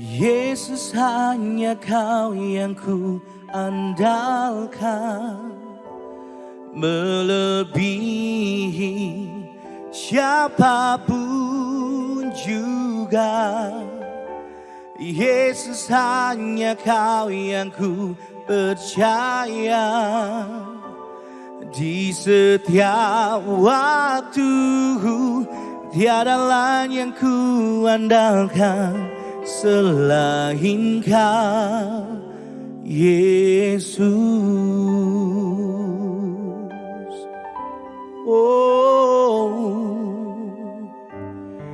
Yesus, hanya Kau yang ku andalkan, melebihi siapapun juga. Yesus, hanya Kau yang ku percaya. Di setiap waktu tiada lain yang ku andalkan selain Kau, Yesus. Oh,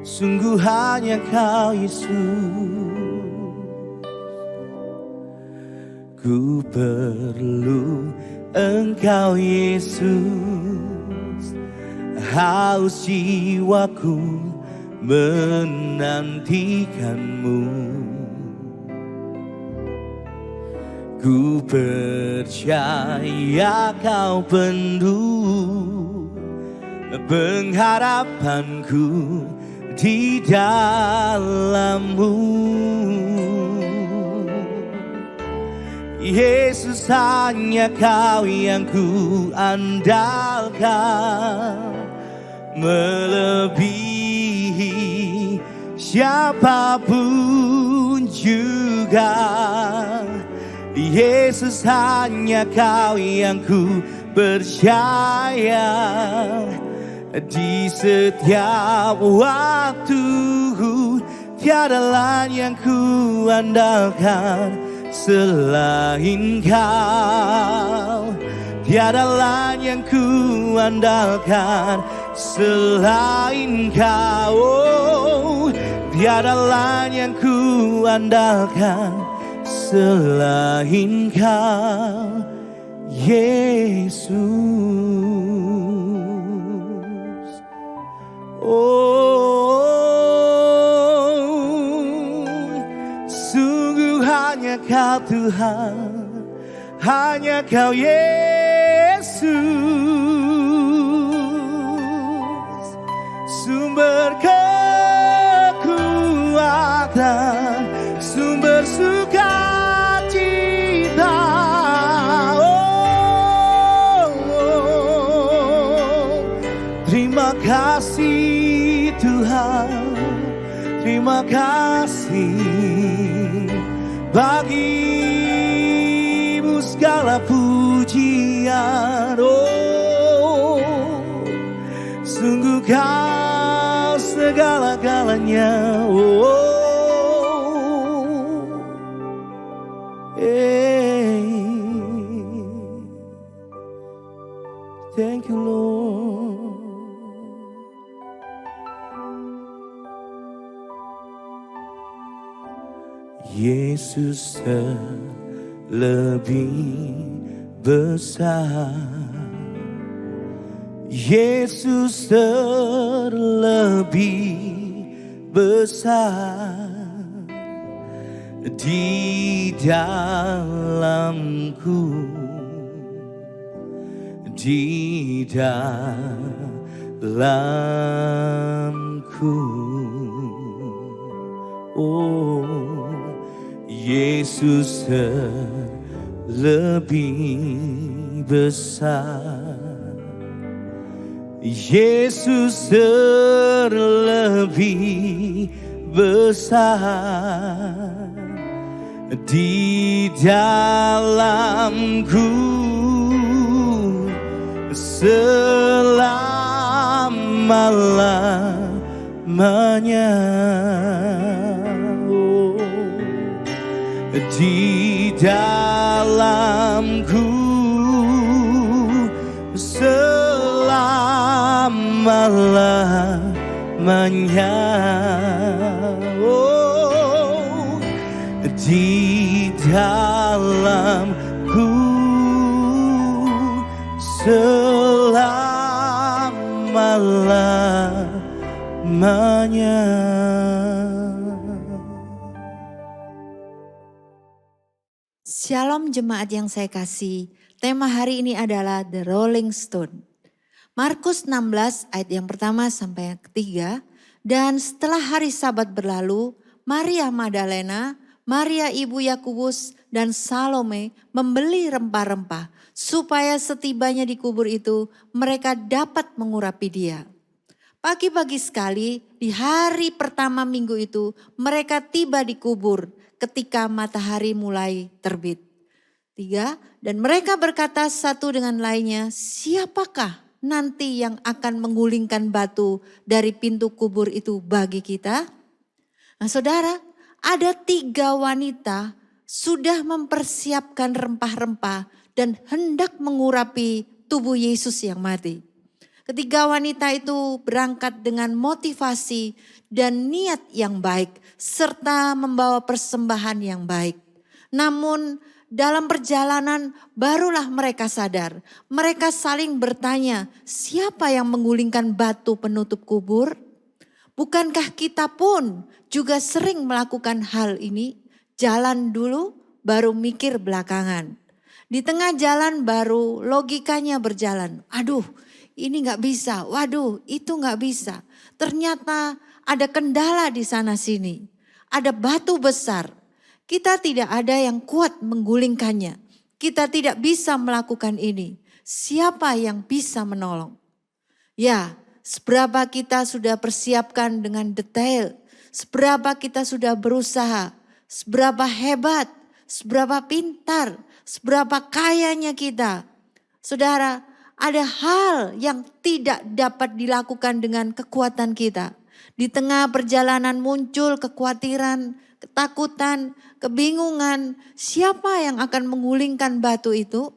sungguh hanya Kau, Yesus. Ku perlu Engkau, Yesus. Haus jiwaku menantikan-Mu. Ku percaya Kau penuh pengharapanku di dalam-Mu. Yesus, hanya Kau yang ku andalkan, melebihi siapapun juga. Yesus, hanya Kau yang ku percaya. Di setiap waktu tiada lain yang ku andalkan selain Kau. Tiada lain yang ku andalkan selain Kau. Oh, tiada lain yang ku andalkan selain Kau, Yesus. Oh, sungguh hanya Kau Tuhan, hanya Kau Yesus, sumber kekuatan, sumber sukacita. Oh, terima kasih Tuhan, terima kasih. Bagi-Mu segala pujian. Oh, sungguh Kau segala-galanya. Oh, thank you, Lord. Yesus lebih besar, Yesus terlebih besar di dalamku, di dalamku. Oh, Yesus lebih besar, Yesus lebih besar di dalamku selama-lamanya. Di dalamku selama-lamanya. Oh, di dalamku selama-lamanya. Shalom jemaat yang saya kasih, tema hari ini adalah The Rolling Stone. Markus 16 ayat yang pertama sampai yang ketiga. Dan setelah hari Sabat berlalu, Maria Magdalena, Maria ibu Yakobus, dan Salome membeli rempah-rempah supaya setibanya di kubur itu mereka dapat mengurapi dia. Pagi-pagi sekali di hari pertama minggu itu mereka tiba di kubur ketika matahari mulai terbit. 3, dan mereka berkata satu dengan lainnya, siapakah nanti yang akan menggulingkan batu dari pintu kubur itu bagi kita? Nah saudara, ada 3 wanita sudah mempersiapkan rempah-rempah dan hendak mengurapi tubuh Yesus yang mati. Ketiga wanita itu berangkat dengan motivasi dan niat yang baik serta membawa persembahan yang baik. Namun dalam perjalanan barulah mereka sadar. Mereka saling bertanya, siapa yang menggulingkan batu penutup kubur? Bukankah kita pun juga sering melakukan hal ini? Jalan dulu baru mikir belakangan. Di tengah jalan baru logikanya berjalan. Aduh, ini gak bisa. Waduh, itu gak bisa. Ternyata ada kendala di sana sini. Ada batu besar. Kita tidak ada yang kuat menggulingkannya. Kita tidak bisa melakukan ini. Siapa yang bisa menolong? Ya, seberapa kita sudah persiapkan dengan detail. Seberapa kita sudah berusaha. Seberapa hebat, seberapa pintar, seberapa kayanya kita. Saudara, ada hal yang tidak dapat dilakukan dengan kekuatan kita. Di tengah perjalanan muncul kekhawatiran, ketakutan, kebingungan. Siapa yang akan menggulingkan batu itu?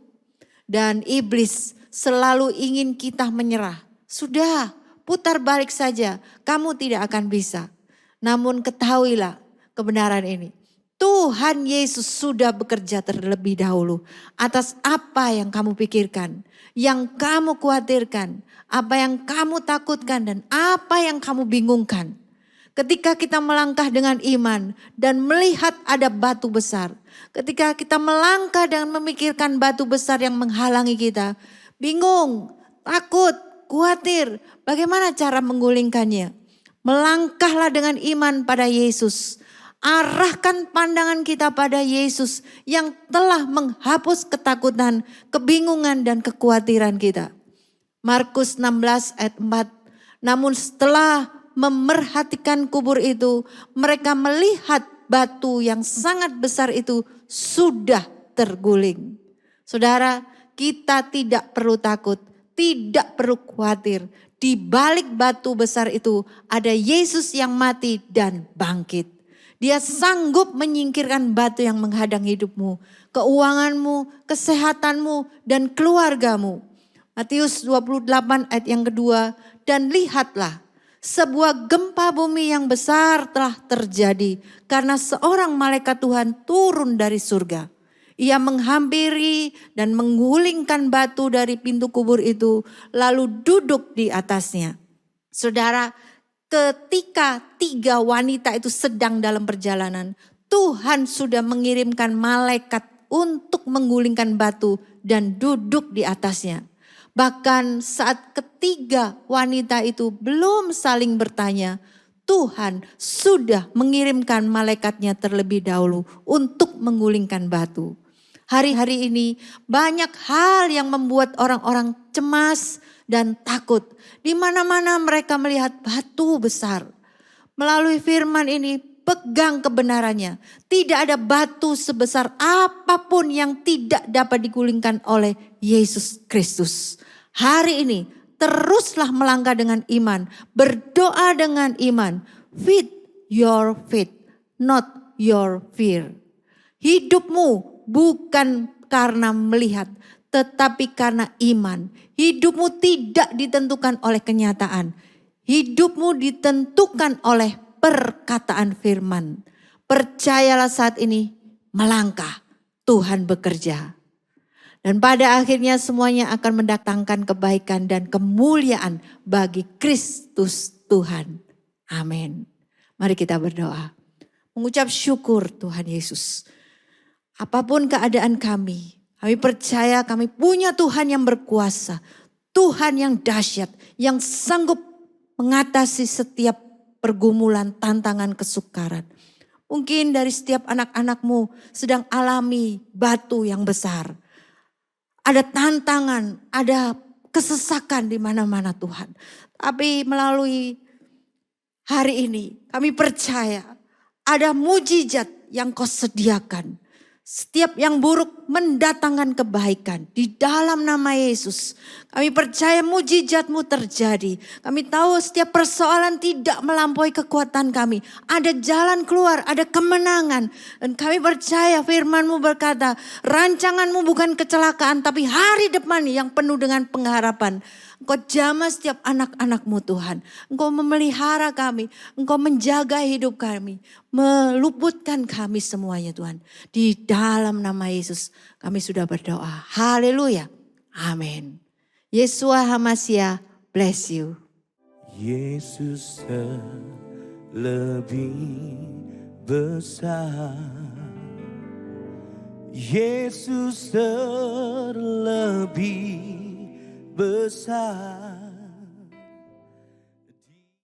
Dan iblis selalu ingin kita menyerah. Sudah, putar balik saja. Kamu tidak akan bisa. Namun ketahuilah kebenaran ini. Tuhan Yesus sudah bekerja terlebih dahulu atas apa yang kamu pikirkan, yang kamu khawatirkan, apa yang kamu takutkan dan apa yang kamu bingungkan. Ketika kita melangkah dengan iman dan melihat ada batu besar, ketika kita melangkah dan memikirkan batu besar yang menghalangi kita, bingung, takut, khawatir, bagaimana cara menggulingkannya? Melangkahlah dengan iman pada Yesus. Arahkan pandangan kita pada Yesus yang telah menghapus ketakutan, kebingungan dan kekhawatiran kita. Markus 16 ayat 4. Namun setelah memerhatikan kubur itu, mereka melihat batu yang sangat besar itu sudah terguling. Saudara, kita tidak perlu takut, tidak perlu khawatir. Di balik batu besar itu ada Yesus yang mati dan bangkit. Dia sanggup menyingkirkan batu yang menghadang hidupmu, keuanganmu, kesehatanmu, dan keluargamu. Matius 28 ayat yang kedua, dan lihatlah sebuah gempa bumi yang besar telah terjadi karena seorang malaikat Tuhan turun dari surga. Ia menghampiri dan menggulingkan batu dari pintu kubur itu lalu duduk di atasnya. Saudara, ketika 3 wanita itu sedang dalam perjalanan, Tuhan sudah mengirimkan malaikat untuk menggulingkan batu dan duduk di atasnya. Bahkan saat ketiga wanita itu belum saling bertanya, Tuhan sudah mengirimkan malaikatnya terlebih dahulu untuk menggulingkan batu. Hari-hari ini banyak hal yang membuat orang-orang cemas dan takut. Di mana-mana mereka melihat batu besar. Melalui firman ini pegang kebenarannya. Tidak ada batu sebesar apapun yang tidak dapat digulingkan oleh Yesus Kristus. Hari ini teruslah melangkah dengan iman. Berdoa dengan iman. With your faith, not your fear. Hidupmu bukan karena melihat, tetapi karena iman. Hidupmu tidak ditentukan oleh kenyataan. Hidupmu ditentukan oleh perkataan firman. Percayalah saat ini, melangkah. Tuhan bekerja. Dan pada akhirnya semuanya akan mendatangkan kebaikan dan kemuliaan bagi Kristus Tuhan. Amin. Mari kita berdoa. Mengucap syukur Tuhan Yesus. Apapun keadaan kami percaya kami punya Tuhan yang berkuasa. Tuhan yang dahsyat, yang sanggup mengatasi setiap pergumulan, tantangan, kesukaran. Mungkin dari setiap anak-anakmu sedang alami batu yang besar. Ada tantangan, ada kesesakan di mana-mana Tuhan. Tapi melalui hari ini kami percaya ada mujizat yang Kau sediakan. Setiap yang buruk mendatangkan kebaikan di dalam nama Yesus. Kami percaya mujizat-Mu terjadi. Kami tahu setiap persoalan tidak melampaui kekuatan kami. Ada jalan keluar, ada kemenangan. Dan kami percaya firman-Mu berkata, rancangan-Mu bukan kecelakaan tapi hari depan yang penuh dengan pengharapan. Engkau jamah setiap anak-anak-Mu Tuhan. Engkau memelihara kami. Engkau menjaga hidup kami. Meluputkan kami semuanya Tuhan. Di dalam nama Yesus kami sudah berdoa. Haleluya. Amin. Yesua HaMashiach bless you. Yesus lebih besar. Yesus terlebih besar.